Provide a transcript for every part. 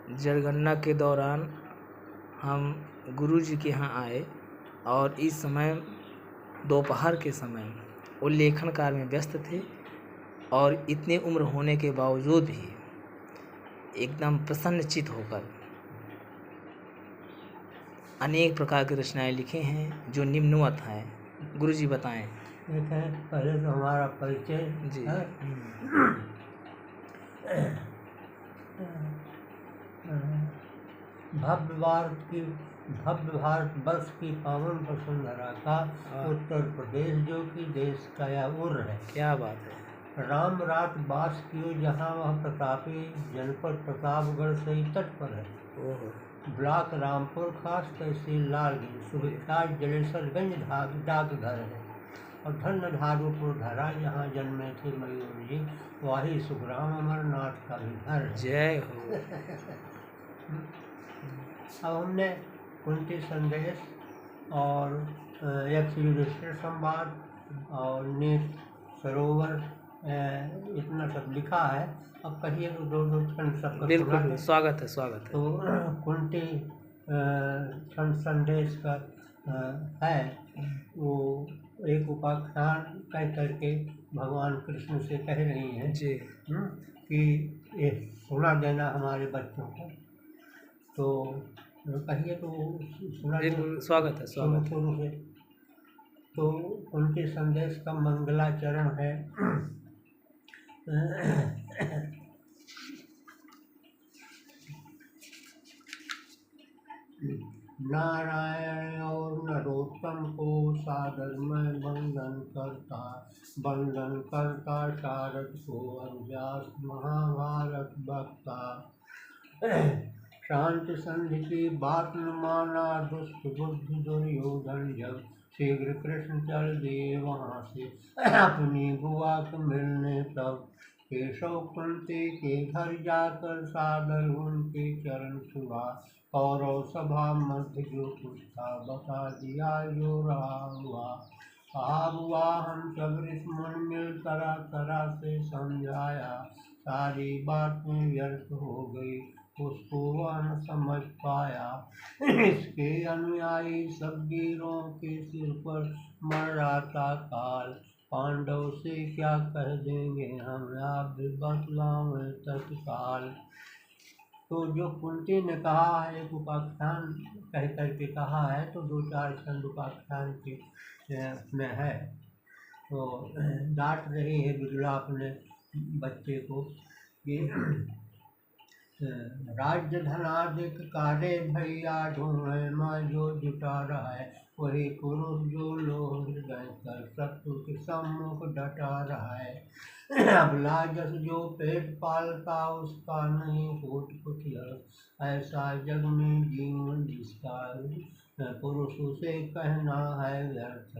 जनगणना के दौरान हम गुरुजी के यहाँ आए और इस समय दोपहर के समय वो लेखन कार्य में व्यस्त थे और इतने उम्र होने के बावजूद भी एकदम प्रसन्नचित्त होकर अनेक प्रकार की रचनाएं लिखे हैं जो निम्नवत हैं। गुरुजी बताएं। एक है, पहले तो हमारा परिचय जी। है। भव्य भारत वर्ष की पावन वसुंधरा का उत्तर प्रदेश जो कि देश का यह उर है। क्या बात है। राम रात बास कियो जहाँ वह प्रतापी जनपद प्रतापगढ़ से तट पर है। ब्लॉक रामपुर खास तहसील लालगंज सुविख्यात जलेसरगंज डाकघर है। और धन्य धारूपुर धरा जहाँ जन्मे थे मयूर जी वही सुखराम अमरनाथ का भी घर है। जय हो। अब हमने कुंती संदेश और यक्ष युधिष्ठिर संवाद और नीत सरोवर इतना सब लिखा है। अब कहिए तो दो दो खंड सबका बिल्कुल स्वागत है स्वागत है। तो कुंती संदेश का है वो एक उपाख्यान कह करके भगवान कृष्ण से कह रही हैं जी कि ये सुना देना हमारे बच्चों को। तो कहिए तो सुना स्वागत है स्वागत शुरू से। तो उनके संदेश का मंगलाचरण है। नारायण और नरोत्तम को सादर में वंदन करता शारद को अव्यास महाभारत वक्ता। शांति संधि की बात न माना दुष्ट बुद्धि दुर्योधन जब शीघ्र कृष्ण चल दिए वहाँ से अपनी बुआ को मिलने। तब केशव कुंती के घर जाकर सादर उनके चरण छुआ। कौरव सभा मध्य जो कुछ था बता दिया जो रहा हुआ। हुआ हम सब ऋषि मिल तरह तरह से समझाया। सारी बातें व्यर्थ हो गई उसको वह न समझ पाया। इसके अनुयायी सब वीरों के सिर पर मर रहा था काल। पांडव से क्या कह देंगे हम आप भी बतलावें तत्काल। तो जो कुंती ने कहा है एक उपाख्यान कह करके कहा है तो दो चार खंड उपाख्यान के में है। तो डांट रही है बिगड़ा अपने बच्चे को कि राज्य धनाधिक कारे भैया ढूंढे माँ जो जुटा रहा है वही पुरुष जो लोग हृदय कर शत्रु के सम्मुख डटा रहा है। अबला जस जो पेट पालता उसका नहीं होठ कुछ ऐसा जग में जीवन जिसका पुरुष उसे कहना है व्यर्थ।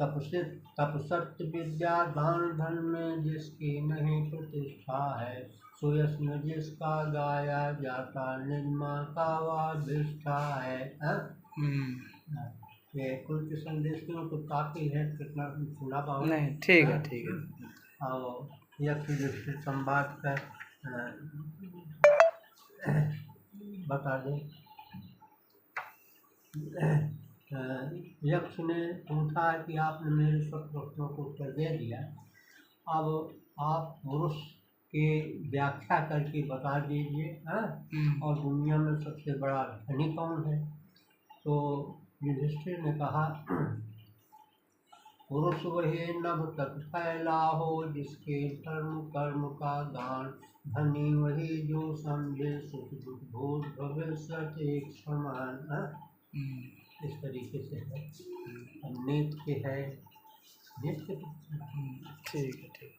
तप सत्य विद्या दान धन में जिसकी नहीं प्रतिष्ठा है सुयश में जिसका गाया जाता निर्मा का वाधिष्ठा है। ये कुछ संदेश तो काफी है कितना सुना पाओ नहीं ठीक है ठीक है। और यक्ष युधिष्ठिर संवाद का बता दें। यक्ष ने पूछा कि आपने मेरे सब प्रश्नों को उत्तर दे दिया। अब आप पुरुष की व्याख्या करके बता दीजिए और दुनिया में सबसे बड़ा धनी कौन है। तो युधिष्ठिर ने कहा पुरुष वही नभ तक फैला हो जिसके धर्म कर्म का दान। धनी वही जो समझे सुख दुख भूत भविष्य एक समान। इस तरीके से है। नीत के है नीत के ठीक है ठीक।